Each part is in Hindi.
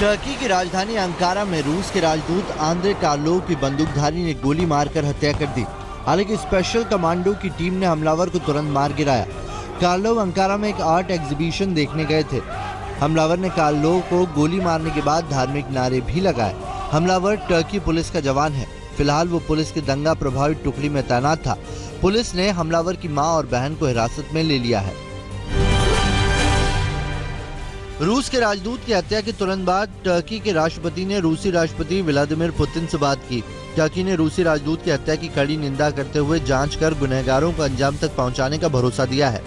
टर्की की राजधानी अंकारा में रूस के राजदूत आंद्रे कार्लोव की बंदूकधारी ने गोली मारकर हत्या कर दी। हालांकि स्पेशल कमांडो की टीम ने हमलावर को तुरंत मार गिराया। कार्लोव अंकारा में एक आर्ट एग्जीबिशन देखने गए थे। हमलावर ने कार्लोव को गोली मारने के बाद धार्मिक नारे भी लगाए। हमलावर टर्की पुलिस का जवान है। फिलहाल वो पुलिस की दंगा प्रभावित टुकड़ी में तैनात था। पुलिस ने हमलावर की मां और बहन को हिरासत में ले लिया है। रूस के राजदूत की हत्या के तुरंत बाद टर्की के राष्ट्रपति ने रूसी राष्ट्रपति व्लादिमीर पुतिन से बात की। टर्की ने रूसी राजदूत की हत्या की कड़ी निंदा करते हुए जांच कर गुनहगारों को अंजाम तक पहुंचाने का भरोसा दिया है।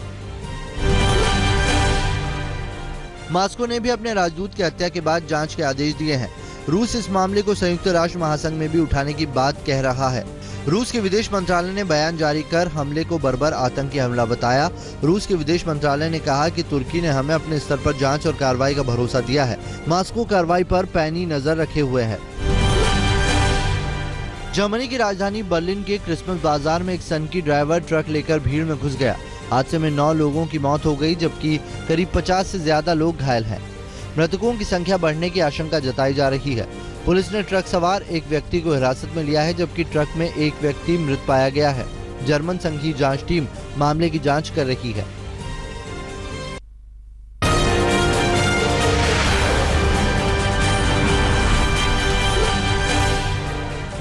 मॉस्को ने भी अपने राजदूत की हत्या के बाद जांच के आदेश दिए हैं। रूस इस मामले को संयुक्त राष्ट्र महासंघ में भी उठाने की बात कह रहा है। रूस के विदेश मंत्रालय ने बयान जारी कर हमले को बर्बर आतंकी हमला बताया। रूस के विदेश मंत्रालय ने कहा कि तुर्की ने हमें अपने स्तर पर जांच और कार्रवाई का भरोसा दिया है। मॉस्को कार्रवाई पर पैनी नजर रखे हुए है। जर्मनी की राजधानी बर्लिन के क्रिसमस बाजार में एक सनकी ड्राइवर ट्रक लेकर भीड़ में घुस गया। हादसे में 9 लोगों की मौत हो गई, जबकि करीब 50 से ज्यादा लोग घायल हैं। मृतकों की संख्या बढ़ने की आशंका जताई जा रही है। पुलिस ने ट्रक सवार एक व्यक्ति को हिरासत में लिया है, जबकि ट्रक में एक व्यक्ति मृत पाया गया है। जर्मन संघीय जांच टीम मामले की जांच कर रही है।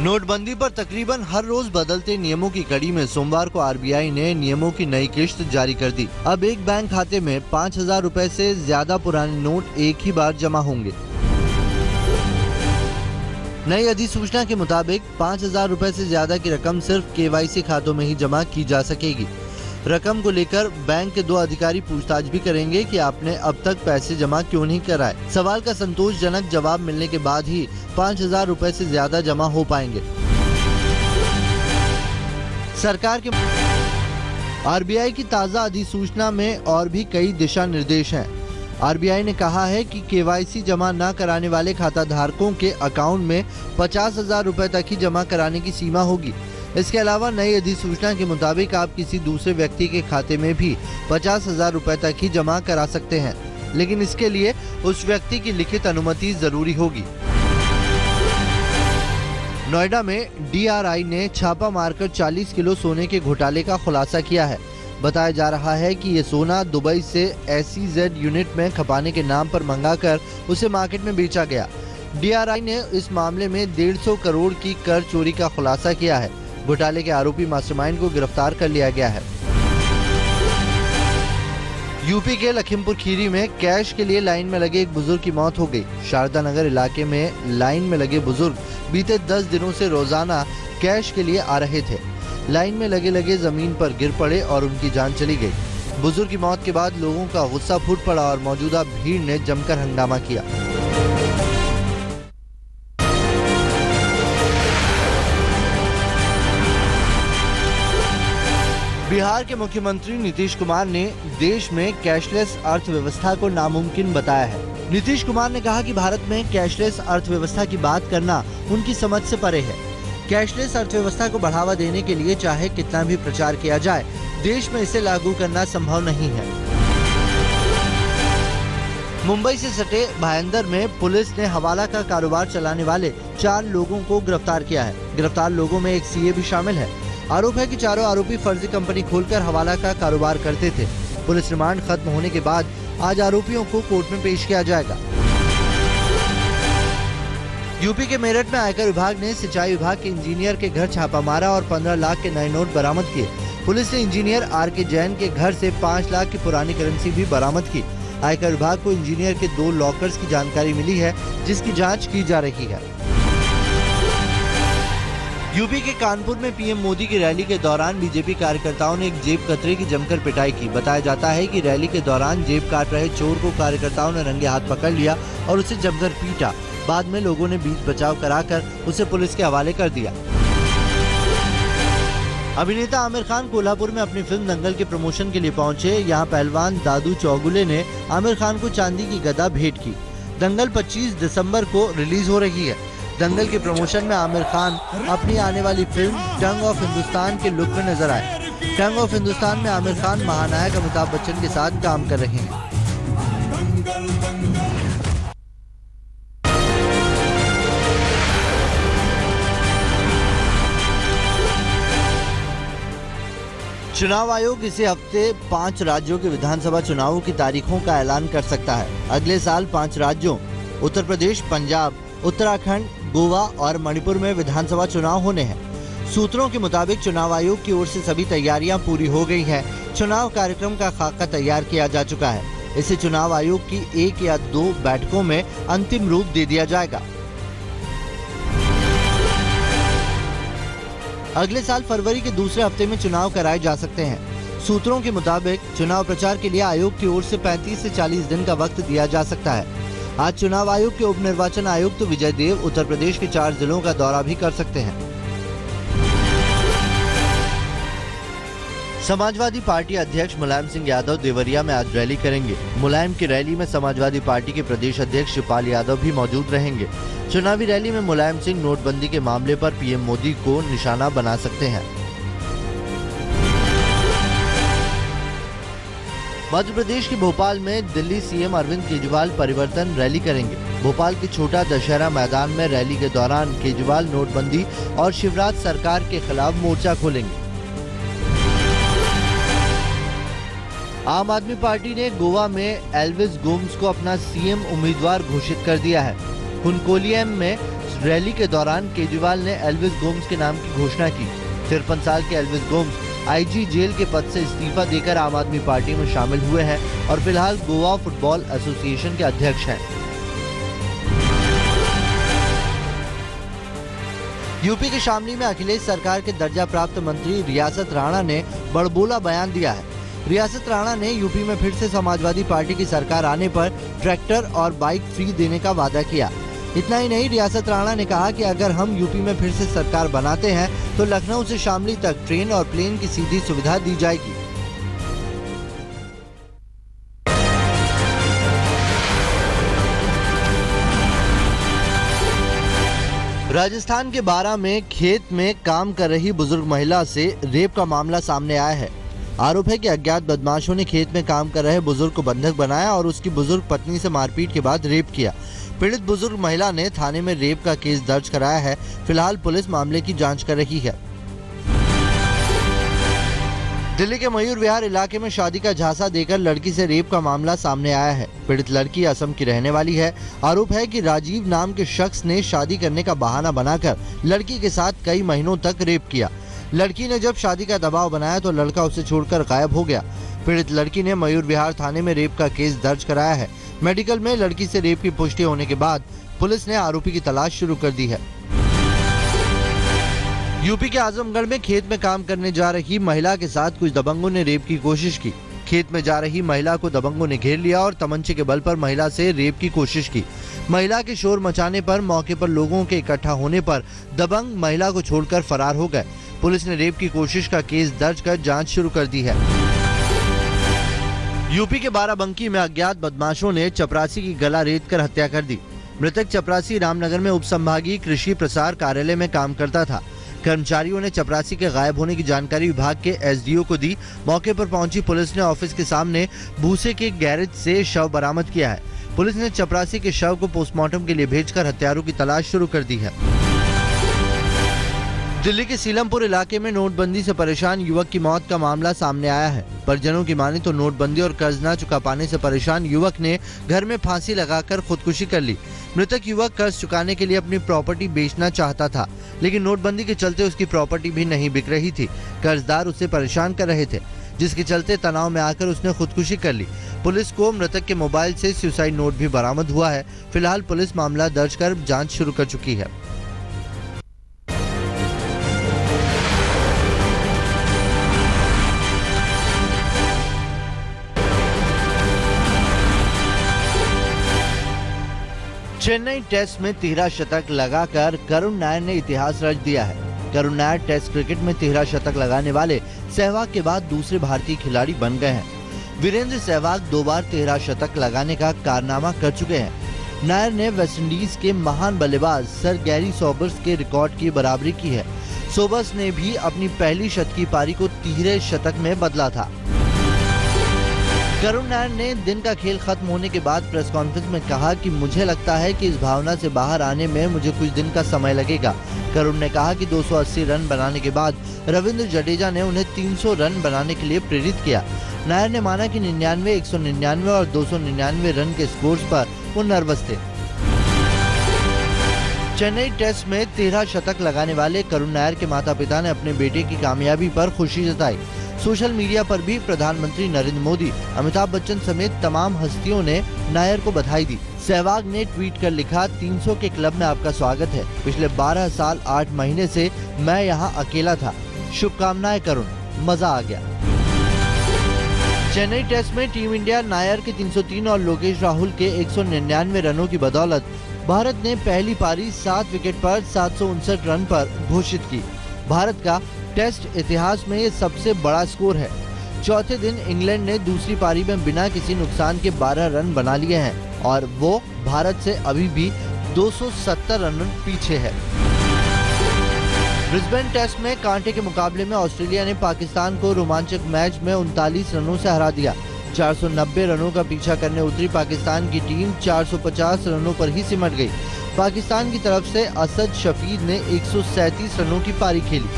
नोटबंदी पर तकरीबन हर रोज बदलते नियमों की कड़ी में सोमवार को आरबीआई ने नियमों की नई किश्त जारी कर दी। अब एक बैंक खाते में 5,000 रुपए से ज्यादा पुराने नोट एक ही बार जमा होंगे। नई अधिसूचना के मुताबिक 5,000 रुपए से ज्यादा की रकम सिर्फ केवाईसी खातों में ही जमा की जा सकेगी। रकम को लेकर बैंक के 2 अधिकारी पूछताछ भी करेंगे कि आपने अब तक पैसे जमा क्यों नहीं कराए। सवाल का संतोषजनक जवाब मिलने के बाद ही 5,000 रुपए से ज्यादा जमा हो पाएंगे। सरकार के आरबीआई की ताज़ा अधिसूचना में और भी कई दिशा निर्देश हैं। आरबीआई ने कहा है कि केवाईसी जमा न कराने वाले खाता धारकों के अकाउंट में 50,000 रुपए तक ही जमा कराने की सीमा होगी। इसके अलावा नई अधिसूचना के मुताबिक आप किसी दूसरे व्यक्ति के खाते में भी 50,000 रुपए तक ही जमा करा सकते हैं, लेकिन इसके लिए उस व्यक्ति की लिखित अनुमति जरूरी होगी। नोएडा में डीआरआई ने छापा मारकर 40 किलो सोने के घोटाले का खुलासा किया है। बताया जा रहा है कि ये सोना दुबई से SEZ यूनिट में खपाने के नाम पर मंगाकर उसे मार्केट में बेचा गया। डीआरआई ने इस मामले में 150 करोड़ की कर चोरी का खुलासा किया है। घोटाले के आरोपी मास्टरमाइंड को गिरफ्तार कर लिया गया है। यूपी के लखीमपुर खीरी में कैश के लिए लाइन में लगे एक बुजुर्ग की मौत हो गई। शारदा नगर इलाके में लाइन में लगे बुजुर्ग बीते 10 दिनों से रोजाना कैश के लिए आ रहे थे। लाइन में लगे जमीन पर गिर पड़े और उनकी जान चली गई। बुजुर्ग की मौत के बाद लोगों का गुस्सा फूट पड़ा और मौजूदा भीड़ ने जमकर हंगामा किया। बिहार के मुख्यमंत्री नीतीश कुमार ने देश में कैशलेस अर्थव्यवस्था को नामुमकिन बताया है। नीतीश कुमार ने कहा कि भारत में कैशलेस अर्थव्यवस्था की बात करना उनकी समझ से परे है। कैशलेस अर्थव्यवस्था को बढ़ावा देने के लिए चाहे कितना भी प्रचार किया जाए, देश में इसे लागू करना संभव नहीं है। मुंबई से सटे भायंदर में पुलिस ने हवाला का कारोबार चलाने वाले 4 लोगों को गिरफ्तार किया है। गिरफ्तार लोगों में एक सीए भी शामिल है। आरोप है कि चारों आरोपी फर्जी कंपनी खोलकर हवाला का कारोबार करते थे। पुलिस रिमांड खत्म होने के बाद आज आरोपियों को कोर्ट में पेश किया जाएगा। यूपी के मेरठ में आयकर विभाग ने सिंचाई विभाग के इंजीनियर के घर छापा मारा और 15 लाख के नए नोट बरामद किए। पुलिस ने इंजीनियर आर.के. जैन के घर से 5 लाख की पुरानी करेंसी भी बरामद की। आयकर विभाग को इंजीनियर के 2 लॉकर्स की जानकारी मिली है, जिसकी जांच की जा रही है। यूपी के कानपुर में पीएम मोदी की रैली के दौरान बीजेपी कार्यकर्ताओं ने एक जेब कतरे की जमकर पिटाई की। बताया जाता है कि रैली के दौरान जेब काट रहे चोर को कार्यकर्ताओं ने रंगे हाथ पकड़ लिया और उसे जमकर पीटा। बाद में लोगों ने बीच बचाव कराकर उसे पुलिस के हवाले कर दिया। अभिनेता आमिर खान कोल्हापुर में अपनी फिल्म दंगल के प्रमोशन के लिए पहुंचे। यहां पहलवान दादू चौगुले ने आमिर खान को चांदी की गदा भेंट की। दंगल 25 दिसंबर को रिलीज हो रही है। दंगल के प्रमोशन में आमिर खान अपनी आने वाली फिल्म टंग ऑफ हिंदुस्तान के लुक में नजर आए। टंग ऑफ हिंदुस्तान में आमिर खान महानायक अमिताभ बच्चन के साथ काम कर रहे हैं। चुनाव आयोग इसी हफ्ते 5 राज्यों के विधानसभा चुनावों की तारीखों का ऐलान कर सकता है। अगले साल 5 राज्यों उत्तर प्रदेश, पंजाब, उत्तराखंड, गोवा और मणिपुर में विधानसभा चुनाव होने हैं। सूत्रों के मुताबिक चुनाव आयोग की ओर से सभी तैयारियां पूरी हो गई हैं। चुनाव कार्यक्रम का खाका तैयार किया जा चुका है। इसे चुनाव आयोग की 1 या 2 बैठकों में अंतिम रूप दे दिया जाएगा। अगले साल फरवरी के दूसरे हफ्ते में चुनाव कराए जा सकते हैं। सूत्रों के मुताबिक चुनाव प्रचार के लिए आयोग की ओर से 35 से 40 दिन का वक्त दिया जा सकता है। आज चुनाव आयोग के उप निर्वाचन आयुक्त विजय देव उत्तर प्रदेश के 4 जिलों का दौरा भी कर सकते हैं। समाजवादी पार्टी अध्यक्ष मुलायम सिंह यादव देवरिया में आज रैली करेंगे। मुलायम की रैली में समाजवादी पार्टी के प्रदेश अध्यक्ष शिवपाल यादव भी मौजूद रहेंगे। चुनावी रैली में मुलायम सिंह नोटबंदी के मामले पर पीएम मोदी को निशाना बना सकते हैं। मध्य प्रदेश के भोपाल में दिल्ली सीएम अरविंद केजरीवाल परिवर्तन रैली करेंगे। भोपाल के छोटा दशहरा मैदान में रैली के दौरान केजरीवाल नोटबंदी और शिवराज सरकार के खिलाफ मोर्चा खोलेंगे। आम आदमी पार्टी ने गोवा में एल्विस गोम्स को अपना सीएम उम्मीदवार घोषित कर दिया है। कुनकोलियम में रैली के दौरान केजरीवाल ने एल्विस गोम्स के नाम की घोषणा की। 53 साल के एल्विस गोम्स आईजी जेल के पद से इस्तीफा देकर आम आदमी पार्टी में शामिल हुए हैं और फिलहाल गोवा फुटबॉल एसोसिएशन के अध्यक्ष हैं। यूपी के शामली में अखिलेश सरकार के दर्जा प्राप्त मंत्री रियासत राणा ने बड़बोला बयान दिया है। रियासत राणा ने यूपी में फिर से समाजवादी पार्टी की सरकार आने पर ट्रैक्टर और बाइक फ्री देने का वादा किया। इतना ही नहीं, रियासत राणा ने कहा कि अगर हम यूपी में फिर से सरकार बनाते हैं तो लखनऊ से शामली तक ट्रेन और प्लेन की सीधी सुविधा दी जाएगी। राजस्थान के बारां में खेत में काम कर रही बुजुर्ग महिला से रेप का मामला सामने आया है। आरोप है कि अज्ञात बदमाशों ने खेत में काम कर रहे बुजुर्ग को बंधक बनाया और उसकी बुजुर्ग पत्नी से मारपीट के बाद रेप किया। पीड़ित बुजुर्ग महिला ने थाने में रेप का केस दर्ज कराया है। फिलहाल पुलिस मामले की जांच कर रही है। दिल्ली के मयूर विहार इलाके में शादी का झांसा देकर लड़की से रेप का मामला सामने आया है। पीड़ित लड़की असम की रहने वाली है। आरोप है कि राजीव नाम के शख्स ने शादी करने का बहाना बनाकर लड़की के साथ कई महीनों तक रेप किया। लड़की ने जब शादी का दबाव बनाया तो लड़का उसे छोड़कर गायब हो गया। पीड़ित लड़की ने मयूर विहार थाने में रेप का केस दर्ज कराया है। मेडिकल में लड़की से रेप की पुष्टि होने के बाद पुलिस ने आरोपी की तलाश शुरू कर दी है। यूपी के आजमगढ़ में खेत में काम करने जा रही महिला के साथ कुछ दबंगों ने रेप की कोशिश की। खेत में जा रही महिला को दबंगों ने घेर लिया और तमंचे के बल पर महिला से रेप की कोशिश की। महिला के शोर मचाने पर मौके पर लोगों के इकट्ठा होने पर दबंग महिला को छोड़कर फरार हो गए। पुलिस ने रेप की कोशिश का केस दर्ज कर जांच शुरू कर दी है। यूपी के बाराबंकी में अज्ञात बदमाशों ने चपरासी की गला रेत कर हत्या कर दी। मृतक चपरासी रामनगर में उप संभागीय कृषि प्रसार कार्यालय में काम करता था। कर्मचारियों ने चपरासी के गायब होने की जानकारी विभाग के एसडीओ को दी। मौके पर पहुंची पुलिस ने ऑफिस के सामने भूसे के गैरेज से शव बरामद किया है। पुलिस ने चपरासी के शव को पोस्टमार्टम के लिए भेजकर हत्यारों की तलाश शुरू कर दी है। दिल्ली के सीलमपुर इलाके में नोटबंदी से परेशान युवक की मौत का मामला सामने आया है। परिजनों की माने तो नोटबंदी और कर्ज न चुका पाने से परेशान युवक ने घर में फांसी लगाकर खुदकुशी कर ली। मृतक युवक कर्ज चुकाने के लिए अपनी प्रॉपर्टी बेचना चाहता था, लेकिन नोटबंदी के चलते उसकी प्रॉपर्टी भी नहीं बिक रही थी। कर्जदार उसे परेशान कर रहे थे, जिसके चलते तनाव में आकर उसने खुदकुशी कर ली। पुलिस को मृतक के मोबाइल से सुसाइड नोट भी बरामद हुआ है। फिलहाल पुलिस मामला दर्ज कर जांच शुरू कर चुकी है। चेन्नई टेस्ट में 13 शतक लगाकर करुण नायर ने इतिहास रच दिया है। करुण नायर टेस्ट क्रिकेट में 13 शतक लगाने वाले सहवाग के बाद दूसरे भारतीय खिलाड़ी बन गए हैं। वीरेंद्र सहवाग 2 बार 13 शतक लगाने का कारनामा कर चुके हैं। नायर ने वेस्टइंडीज के महान बल्लेबाज सर गैरी सोबर्स के रिकॉर्ड की बराबरी की है। सोबर्स ने भी अपनी पहली शतकीय पारी को 13 शतक में बदला था। करुण नायर ने दिन का खेल खत्म होने के बाद प्रेस कॉन्फ्रेंस में कहा कि मुझे लगता है कि इस भावना से बाहर आने में मुझे कुछ दिन का समय लगेगा। करुण ने कहा कि 280 रन बनाने के बाद रविंद्र जडेजा ने उन्हें 300 रन बनाने के लिए प्रेरित किया। नायर ने माना कि 99, 199 और 299 रन के स्कोर्स पर वो नर्वस थे। चेन्नई टेस्ट में 13 शतक लगाने वाले करुण नायर के माता पिता ने अपने बेटे की कामयाबी पर खुशी जताई। सोशल मीडिया पर भी प्रधानमंत्री नरेंद्र मोदी, अमिताभ बच्चन समेत तमाम हस्तियों ने नायर को बधाई दी। सहवाग ने ट्वीट कर लिखा, 300 के क्लब में आपका स्वागत है। पिछले 12 साल 8 महीने से मैं यहाँ अकेला था। शुभकामनाएं करुण, मजा आ गया। चेन्नई टेस्ट में टीम इंडिया नायर के 303 और लोकेश राहुल के 199 रनों की बदौलत भारत ने पहली पारी 7 विकेट पर 759 रन पर घोषित की। भारत का टेस्ट इतिहास में ये सबसे बड़ा स्कोर है। चौथे दिन इंग्लैंड ने दूसरी पारी में बिना किसी नुकसान के 12 रन बना लिए हैं और वो भारत से अभी भी 270 रन पीछे है। ब्रिस्बेन टेस्ट में कांटे के मुकाबले में ऑस्ट्रेलिया ने पाकिस्तान को रोमांचक मैच में 39 रनों से हरा दिया। 490 रनों का पीछा करने उतरी पाकिस्तान की टीम 450 रनों पर ही सिमट गई। पाकिस्तान की तरफ से असद शफीद ने 137 रनों की पारी खेली।